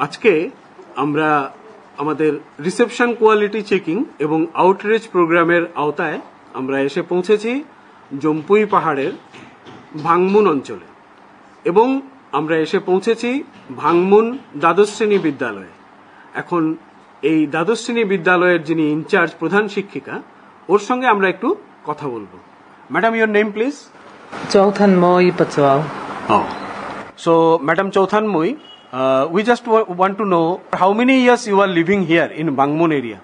আজকে আমরা আমাদের রিসেপশন কোয়ালিটি চেকিং এবং আউটরিচ প্রোগ্রামের আওতায় আমরা এসে পৌঁছেছি জম্পুই পাহাড়ের ভাংমুন অঞ্চলে এবং আমরা এসে পৌঁছেছি ভাংমুন দ্বাদশ শ্রেণী বিদ্যালয়ে। এখন এই দ্বাদশ শ্রেণী বিদ্যালয়ের যিনি ইনচার্জ প্রধান শিক্ষিকা, ওর সঙ্গে আমরা একটু কথা বলবো। Madam, your name please? Chauthanmoi Pachoyal. So, Madam Chauthanmoi, we just want to know how many years you are living here in Bangmun area?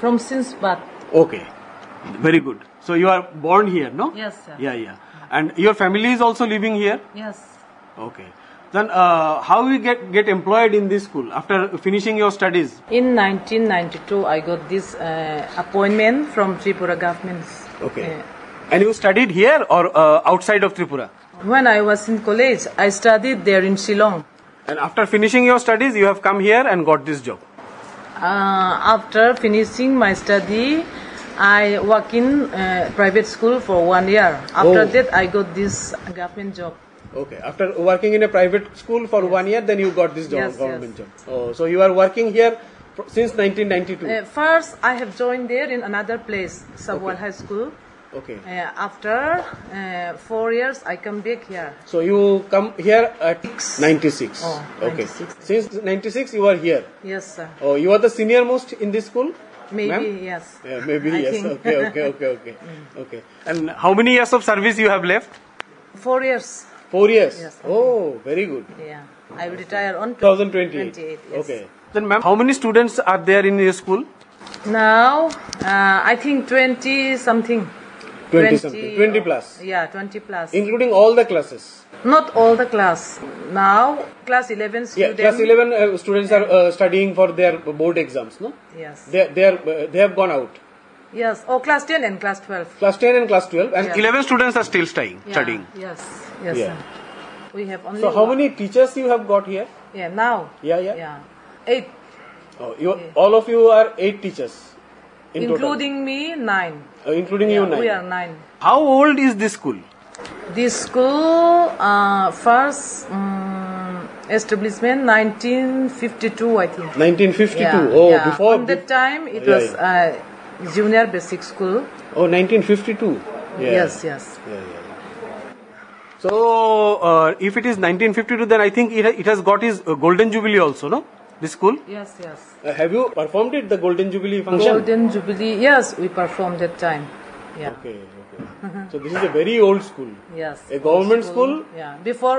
From since birth. Okay, very good. So you are born here, no? Yes, sir. Yeah. And your family is also living here? Yes. Okay. Then how you get employed in this school after finishing your studies? In 1992, I got this appointment from Tripura government. Okay. And you studied here or outside of Tripura? When I was in college, I studied there in Shillong. And after finishing your studies, you have come here and got this job? After finishing my study, I work in private school for 1 year. After that, I got this government job. Okay. After working in a private school for 1 year, then you got this job, government job. Oh, so you are working here since 1992? First, I have joined there in another place, Sabwal High School. Okay. After 4 years, I come back here. So you come here at 96. Oh, okay. 96. Since 96, you are here. Yes, sir. Oh, you are the senior most in this school? Maybe, yes. Yeah, maybe, I yes. think. Okay. And how many years of service you have left? 4 years. 4 years? Yes. Oh, very good. Yeah. I will retire on 2028. 28, yes. Okay. Then ma'am, how many students are there in your school? Now, I think 20 something. 20 something. 20 plus? Yeah, 20 plus. Including all the classes? Not all the class. Now, class 11 students. Yeah, class 11 students are studying for their board exams, no? Yes. They have gone out. Yes. Oh, class 10 and class 12. Class 10 and class 12. And Yeah. 11 students are still studying. Yes. Yeah. Sir. We have only. So how many teachers you have got here? Yeah, now. Yeah. 8. Oh, all of you are 8 teachers in Including me, 9. total. Including you 9. We are 9. How old is this school? This school, first establishment 1952, I think. 1952. Yeah, Oh, yeah. before. On that time, it was junior basic school. Oh, 1952. Yeah. Yes. Yeah. So, if it is 1952, then I think it has got his golden jubilee also, no? This school? Yes. Have you performed it, the golden jubilee function? Golden Jubilee, yes, we performed that time. Yeah. Okay. So this is a very old school. Yes. A government school? Yeah. Before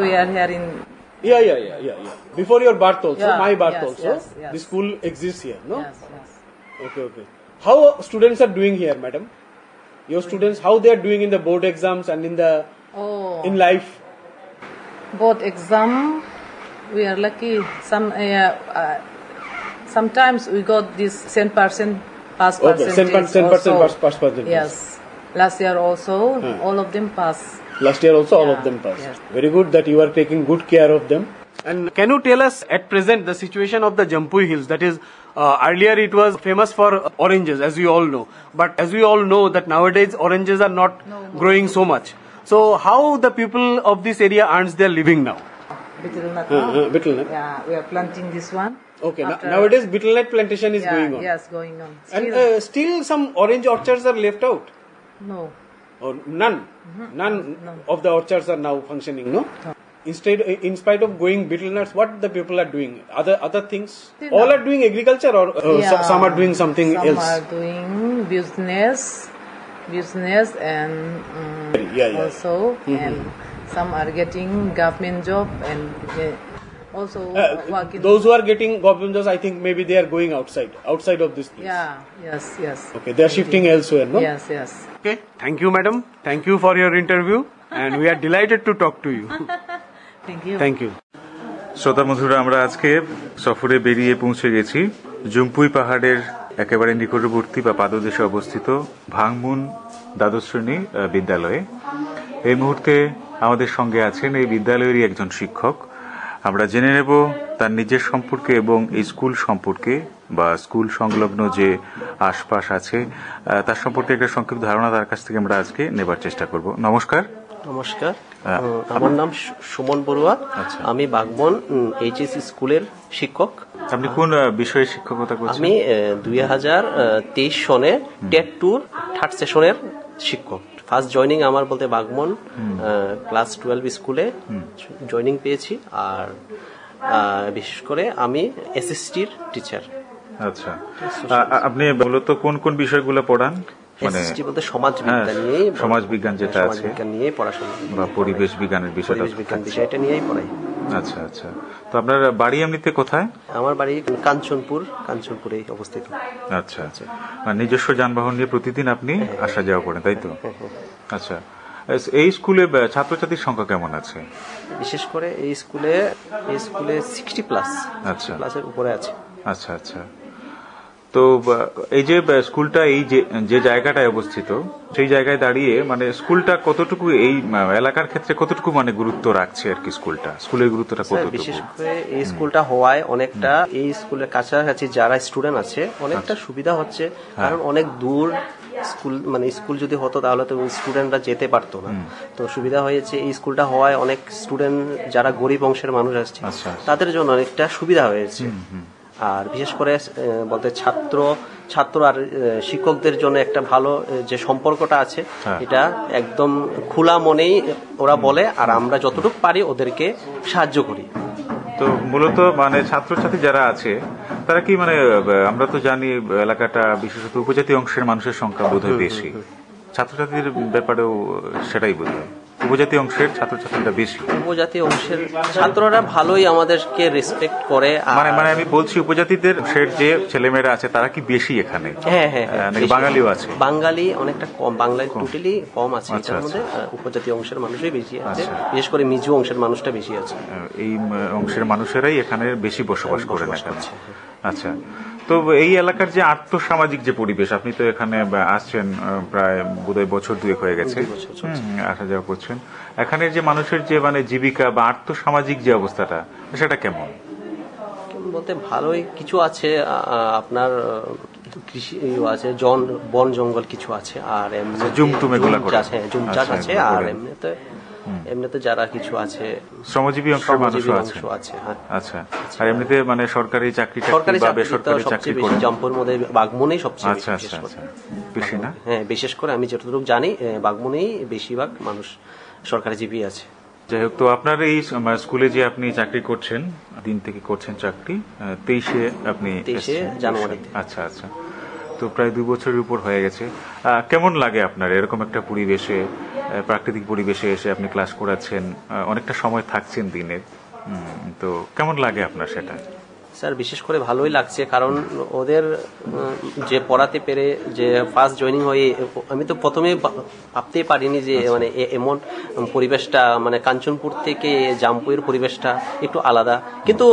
we are here in. Yeah. Before your birth also, Yeah, my birth yes, also, yes. the school exists here, no? Yes. Okay. How students are doing here, madam? Your students, how they are doing in the board exams and in life? Both exam, we are lucky. Sometimes we got this 10% pass percentage. 10% also. pass percentage. Yes. Last year also, all of them pass. Last year also all of them passed. Yes. Very good that you are taking good care of them. And can you tell us at present the situation of the Jambui Hills? That is, earlier it was famous for oranges, as we all know. But as we all know that nowadays oranges are not growing so much. So how the people of this area earns their living now? Betelnut. Betelnut. Yeah, we are planting this one. Okay, nowadays betelnut plantation is going on. Yes, going on. And still some orange orchards are left out? No. Or none? None of the orchards are now functioning, no? Instead, in spite of going betelnuts, what the people are doing? Other things? All are doing agriculture or some are doing something else? Some are doing business and also and some are getting government job and also working. Those who are getting government jobs, I think maybe they are going outside of this place. Yeah, yes. Okay, they are shifting elsewhere, no? Yes. Okay, thank you, madam. Thank you for your interview, and we are delighted to talk to you. Thank you. শ্রোতা বন্ধুরা, আমরা আজকে সফরে বেরিয়ে পৌঁছে গেছি জম্পুই পাহাড়ের একেবারে নিকটবর্তী বা পাদদেশে অবস্থিত ভাংমুন দ্বাদশ শ্রেণী বিদ্যালয়ে। এই মুহূর্তে আমাদের সঙ্গে আছেন এই বিদ্যালয়েরই একজন শিক্ষক। আমরা জেনে নেব তার নিজের সম্পর্কে এবং এই স্কুল সম্পর্কে বা স্কুল সংলগ্ন যে আশপাশ আছে তার সম্পর্কে একটা সংক্ষিপ্ত ধারণা তার কাছ থেকে আমরা আজকে নেবার চেষ্টা করব। নমস্কার। আমার নাম সুমন বড়ুয়া। আমি বাগবন এইচএস স্কুলের শিক্ষক। আপনি কোন বিষয়ে শিক্ষকতা করছেন? আমি 2023 সনে টেট 2 থার্ড সেশনের শিক্ষক। ফার্স্ট জয়নিং আমার বলতে বাগমন ক্লাস 12 স্কুলে জয়নিং পেয়েছি। আর বিশেষ করে আমি এসএসটির টিচার। আচ্ছা, আপনি মূলত কোন কোন বিষয়গুলো পড়ান? এসএসটি বলতে সমাজ বিজ্ঞান যেটা আছে নিয়ে পড়াশোনা, বা পরিবেশ বিজ্ঞানের বিষয়টা নিয়েই পড়াই। আচ্ছা আচ্ছা। তো আপনার বাড়ি এমনিতে কোথায়? আমার বাড়ি কাঞ্চনপুরে অবস্থিত। আচ্ছা আচ্ছা। নিজস্ব যানবাহন নিয়ে প্রতিদিন আপনি আসা যাওয়া করেন, তাই তো? আচ্ছা, এই স্কুলে ছাত্রছাত্রীর সংখ্যা কেমন আছে? বিশেষ করে এই স্কুলে 60+। আচ্ছা, প্লাসের উপরে আছে। আচ্ছা আচ্ছা। তো এই যে স্কুলটা এই যে জায়গাটায় অবস্থিত, সেই জায়গায় দাঁড়িয়ে মানে স্কুলটা কতটুকু এই এলাকার ক্ষেত্রে কতটুকু মানে গুরুত্ব রাখছে আর কি? স্কুলের গুরুত্বটা কতটুকু? বিশেষ করে এই স্কুলটা হওয়ায় অনেকটা এই স্কুলের কাছাকাছি যারা স্টুডেন্ট আছে অনেকটা সুবিধা হচ্ছে। কারণ অনেক দূর স্কুল যদি হতো তাহলে তো স্টুডেন্টরা যেতে পারতো না। তো সুবিধা হয়েছে এই স্কুলটা হওয়ায় অনেক স্টুডেন্ট যারা গরিব অংশের মানুষ আসছে তাদের জন্য অনেকটা সুবিধা হয়েছে। আর বিশেষ করে বলতে ছাত্র আর শিক্ষকদের জন্য একটা ভালো যে সম্পর্কটা আছে এটা একদম খোলা মনেই ওরা বলে, আর আমরা যতটুকু পারি ওদেরকে সাহায্য করি। তো মূলত মানে ছাত্রছাত্রী যারা আছে তারা কি মানে আমরা তো জানি এলাকাটা বিশেষত উপজাতি অংশের মানুষের সংখ্যা বোধহয় বেশি, ছাত্রছাত্রীর ব্যাপারেও সেটাই বোধহয় উপজাতি অংশের ছাত্রছাত্রীরা বেশি। উপজাতি অংশের ছাত্ররা ভালোই আমাদেরকে রেসপেক্ট করে। মানে আমি বলছি উপজাতিদের যে ছেলেমেয়েরা আছে তারা কি বেশি এখানে? হ্যাঁ, বাঙালিও আছে? বাঙালি অনেকটা কম, বাংলায় টোটালি কম আছে। এটার মধ্যে উপজাতি অংশের মানুষই বেশি আছে, বিশেষ করে মিজু অংশের মানুষটা বেশি আছে। এই অংশের মানুষেরাই এখানে বেশি বসবাস করে না। আচ্ছা, তো এই এলাকার যে আর্থসামাজিক যে পরিবেশ, আপনি তো এখানে আসছেন প্রায় বোধহয় বছর 2 হয়ে গেছে, আসা যাওয়া করছেন, এখানের যে মানুষের যে মানে জীবিকা বা আর্থসামাজিক যে অবস্থাটা সেটা কেমন? বলতে ভালোই কিছু আছে, আপনার কৃষি আছে, বন জঙ্গল কিছু আছে, আর জুম চাষ আছে, আর এমনিতে যারা কিছু আছে শ্রমজীবী অংশের মানুষও আছে। আচ্ছা, আর এমনিতে মানে সরকারি চাকরি বা বেসরকারি চাকরি করে জম্পুর মধ্যে বাগমনেই সবচেয়ে বেশি না? হ্যাঁ, বিশেষ করে আমি যতটুকু জানি বাগমনেই বেশিরভাগ মানুষ সরকারিজীবী আছে। যাই হোক, তো আপনার এই স্কুলে যে আপনি চাকরি করছেন, দিন থেকে করছেন চাকরি, 23 জানুয়ারি। আচ্ছা আচ্ছা, তো প্রায় 2 বছরের উপর হয়ে গেছে। কেমন লাগে আপনার এরকম একটা পরিবেশে, প্রাকৃতিক পরিবেশে এসে আপনি ক্লাস করাচ্ছেন, অনেকটা সময় থাকছেন দিনের, তো কেমন লাগে আপনার সেটা? স্যার বিশেষ করে ভালোই লাগছে, কারণ ওদের যে পড়াতে পেরে যে ফার্স্ট জয়েনিং হয়ে আমি তো প্রথমে ভাবতেই পারিনি যে মানে এমন পরিবেশটা, মানে কাঞ্চনপুর থেকে জামপুইয়ের পরিবেশটা একটু আলাদা, কিন্তু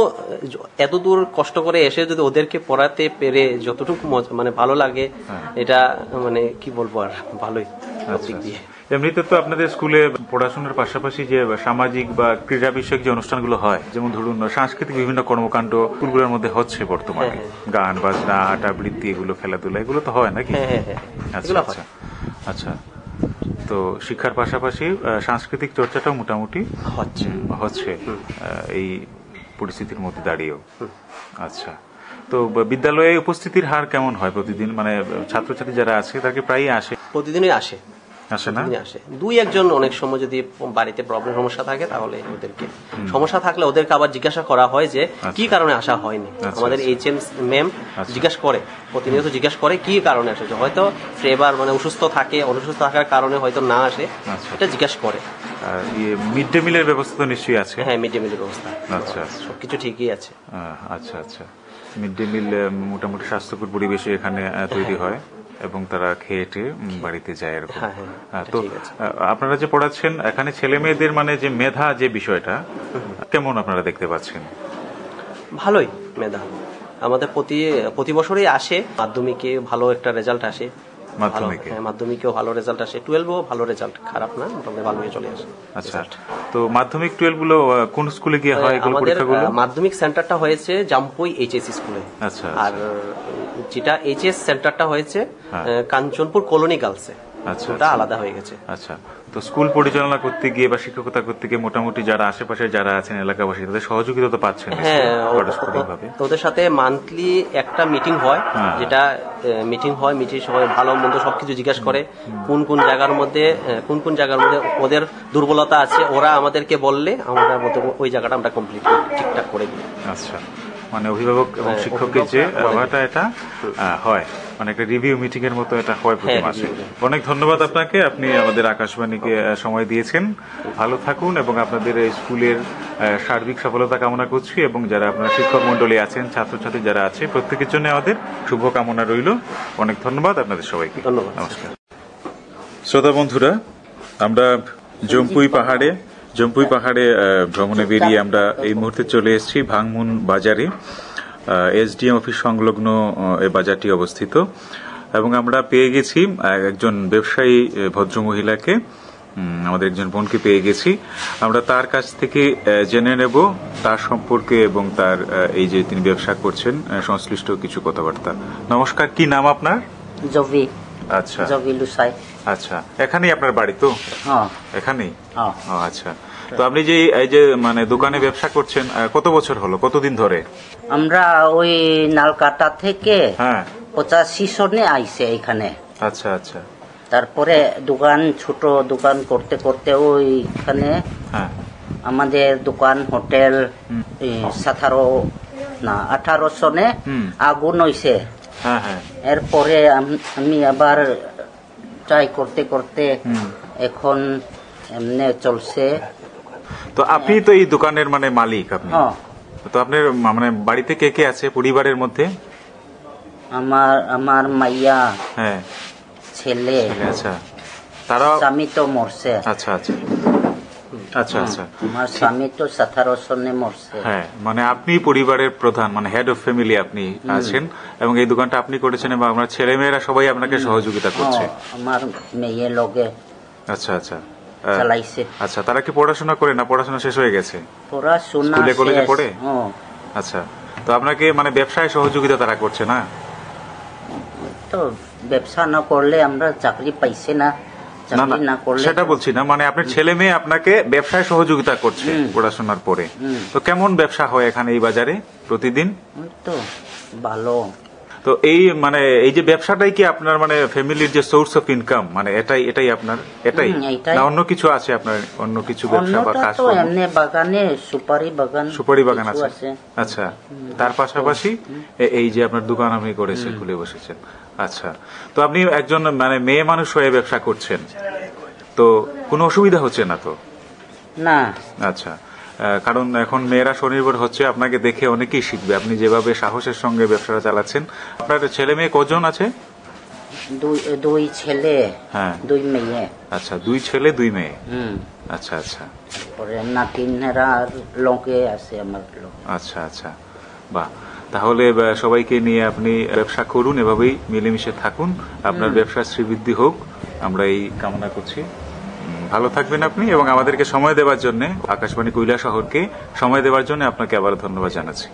এত দূর কষ্ট করে এসে যদি ওদেরকে পড়াতে পেরে যতটুকু মানে ভালো লাগে, এটা মানে কি বলবো, আর ভালোই দিক দিয়ে। এমনিতে তো আপনাদের স্কুলে পড়াশোনার পাশাপাশি যে সামাজিক বা ক্রীড়া বিষয়ক যে অনুষ্ঠানগুলো হয়, যেমন ধরুন সাংস্কৃতিক বিভিন্ন কর্মকাণ্ড স্কুলগুলোর মধ্যে হচ্ছে বর্তমানে, গান বাজনা আট আবৃত্তি এগুলো খেলাধুলা এগুলো তো হয় নাকি? আচ্ছা আচ্ছা আচ্ছা, তো শিক্ষার পাশাপাশি সাংস্কৃতিক চর্চাটাও মোটামুটি হচ্ছে এই পরিস্থিতির মধ্যে দাঁড়িয়েও। আচ্ছা, তো বিদ্যালয়ে উপস্থিতির হার কেমন হয় প্রতিদিন? মানে ছাত্রছাত্রী যারা আছে তাকে প্রায়ই আসে? প্রতিদিনই আসে না? আসে 2-1 অনেক সময় যদি বাড়িতে প্রবলেম সমস্যা থাকে তাহলে ওদেরকে সমস্যা থাকলে ওদেরকে আবার জিজ্ঞাসা করা হয় যে কি কারণে আসা হয়নি। আমাদের এইচএম ম্যাম জিজ্ঞাসা করে, প্রতিনিয়ত জিজ্ঞাসা করে কি কারণে এসেছে, হয়তো ফ্লেভার মানে অসুস্থ থাকার কারণে হয়তো না আসে, এটা জিজ্ঞাসা করে। মিড ডে মিলের ব্যবস্থা তো নিশ্চয়ই আছে? হ্যাঁ, মিড ডে মিলের ব্যবস্থা আচ্ছা, সবকিছু ঠিকই আছে। আচ্ছা আচ্ছা, মিড ডে মিল মোটামুটি স্বাস্থ্যকর পরিবেশে এখানে তৈরি হয় এবং তারা খেয়ে বাড়িতে যায় এরকম। তো আপনারা যে পড়াচ্ছেন এখানে ছেলে মেয়েদের মানে যে মেধা যে বিষয়টা কেমন আপনারা দেখতে পাচ্ছেন? ভালোই মেধা আমাদের প্রতি বছরই আসে, মাধ্যমিকে ভালো একটা রেজাল্ট আসে, মাধ্যমিকেও ভালো রেজাল্ট আসে, 12ও ভালো রেজাল্ট, খারাপ না, মোটামুটি ভালো চলে আসে। আচ্ছা, তো মাধ্যমিক 12 গুলো কোন স্কুলে গিয়ে হয়? আমাদের মাধ্যমিক সেন্টারটা হয়েছে জামপুই এইচএস স্কুলে। আচ্ছা, আর যেটা এইচএস সেন্টারটা হয়েছে কাঞ্চনপুর কলোনি গার্লসে। আচ্ছা, ওটা আচ্ছা। আলাদা হয়ে গেছে। আচ্ছা, তো স্কুল পরিচালনা করতে গিয়ে বা শিক্ষকতা করতে গিয়ে মোটামুটি যারা আশেপাশে যারা আছেন এলাকাবাসী তাদের সহযোগিতা তো পাচ্ছেন হ্যাঁ, পারস্পরিকভাবে? ওদের সাথে মান্থলি একটা মিটিং হয়, হ্যাঁ। যেটা মিটিং সবাই ভালো মন্দ সবকিছু জিজ্ঞাসা করে, কোন কোন জায়গার মধ্যে ওদের দুর্বলতা আছে ওরা আমাদেরকে বললে আমরা ওই জায়গাটা আমরা কমপ্লিট ঠিকঠাক করে দিই। আচ্ছা, মানে অভিভাবক এবং শিক্ষকের যে ব্যাপারটা এটা হয়, মানে একটা রিভিউ মিটিং এর মতো এটা হয় প্রতি হ্যাঁ, মাসে। review। অনেক ধন্যবাদ আপনাকে, আপনি আমাদের আকাশবাণীকে সময় দিয়েছেন। ভালো থাকুন এবং আপনাদের এই স্কুলের সার্বিক সফলতা কামনা করছি, এবং যারা আপনার শিক্ষক মন্ডলী আছেন, ছাত্রছাত্রী যারা আছে, প্রত্যেকের জন্য আমাদের শুভকামনা রইল। অনেক ধন্যবাদ আপনাদের সবাইকে। ধন্যবাদ। নমস্কার। শ্রোতা বন্ধুরা, আমরা জম্পুই পাহাড়ে ভ্রমণে বেরিয়ে আমরা এই মুহূর্তে চলে এসেছি ভাংমুন বাজারে। এসডিএম অফিস সংলগ্ন এই বাজারটি অবস্থিত, এবং আমরা পেয়ে গেছি একজন ব্যবসায়ী ভদ্রমহিলাকে, আমাদের একজন বোনকে পেয়ে গেছি। আমরা তার কাছ থেকে জেনে নেব তার সম্পর্কে এবং তার এই যে তিনি ব্যবসা করছেন সংশ্লিষ্ট কিছু কথাবার্তা। নমস্কার, কি নাম আপনার? জবি। আচ্ছা, জবি লুসাই। আচ্ছা, এখানেই আপনার বাড়ি তো? হ্যাঁ। এখানেই? হ্যাঁ। ও আচ্ছা, তো আপনি যে এই যে মানে দোকানে ব্যবসা করছেন কত বছর হলো, কতদিন ধরে? আমরা ওই নালকাটা থেকে হ্যাঁ। 85 সনে আইছে এখানে। আচ্ছা আচ্ছা। তারপরে ছোট দোকান করতে করতে ওইখানে হ্যাঁ। আমাদের দোকান হোটেল 18 সনে আগুন হইছে। হ্যাঁ হ্যাঁ। এরপরে আমি আবার ট্রাই করতে করতে এখন এমনি চলছে। তো আপনি তো এই দোকানের মানে মালিক আপনি? হ্যাঁ। তো আপনার মানে বাড়িতে কে কে আছে পরিবারের মধ্যে? আমার মাইয়া, হ্যাঁ, ছেলে। আচ্ছা, তারা? স্বামী তো মরছে। আচ্ছা আচ্ছা আচ্ছা আচ্ছা। আমার স্বামী তো 17 সনে মরছে। হ্যাঁ, মানে আপনি পরিবারের প্রধান, মানে হেড অফ ফ্যামিলি আপনি আছেন, এবং এই দোকানটা আপনি করেছেন, এবং আপনার ছেলে মেয়েরা সবাই আপনাকে সহযোগিতা করছে? আমার মেয়ে লগে আচ্ছা আচ্ছা। চালাইছে। আচ্ছা, তারা কি পড়াশোনা করে না পড়াশোনা শেষ হয়ে গেছে? পড়াশোনা স্কুলে কলেজে শেষ। পড়ে? আচ্ছা, তো আপনাকে মানে ব্যবসায় সহযোগিতা তারা করছে না? তো ব্যবসা না করলে আমরা চাকরি পাইছি না, না না, চাকরি না করলে সেটা বলছি না, মানে আপনার ছেলে মেয়ে আপনাকে ব্যবসায় সহযোগিতা করছে পড়াশোনার পরে। তো কেমন ব্যবসা হয় এখানে এই বাজারে প্রতিদিন? ওই তো ভালো। তো এই মানে এই যে ব্যবসাটাই কি আপনার মানে ফ্যামিলির যে সোর্স অফ ইনকাম, মানে এটাই আপনার, এটাই এইটাই। না অন্য কিছু আছে আপনার, অন্য কিছু ব্যবসা বা অন্যটা কাজ? তো এমনি বাগানে সুপারি বাগান আছে। কিছু আচ্ছা, তার পাশাপাশি এই যে আপনার দোকান আপনি খুলে বসেছেন। আচ্ছা, তো আপনি একজন মানে মেয়ে মানুষ হয়ে ব্যবসা করছেন, তো কোনো অসুবিধা হচ্ছে না তো? না। আচ্ছা, কারণ এখন মেয়েরা স্বনির্ভর হচ্ছে, আপনাকে দেখে অনেকেই শিখবে আপনি যেভাবে সাহসের সঙ্গে ব্যবসাটা চালাচ্ছেন। আপনার ছেলে মেয়ে কজন আছে? দুই ছেলে, হ্যাঁ, 2 মেয়ে। আচ্ছা, 2 ছেলে 2 মেয়ে। আচ্ছা আচ্ছা। তারপরে নাতিনেরা লগে আছে আমার লোক। আচ্ছা আচ্ছা, বাহ। তাহলে সবাইকে নিয়ে আপনি ব্যবসা করুন, এভাবেই মিলেমিশে থাকুন, আপনার ব্যবসার শ্রীবৃদ্ধি হোক, আমরা এই কামনা করছি। ভালো থাকবেন আপনি, এবং আমাদেরকে সময় দেওয়ার জন্য, আকাশবাণী কৈলাসহরকে সময় দেওয়ার জন্য আপনাকে আবার ধন্যবাদ জানাচ্ছি।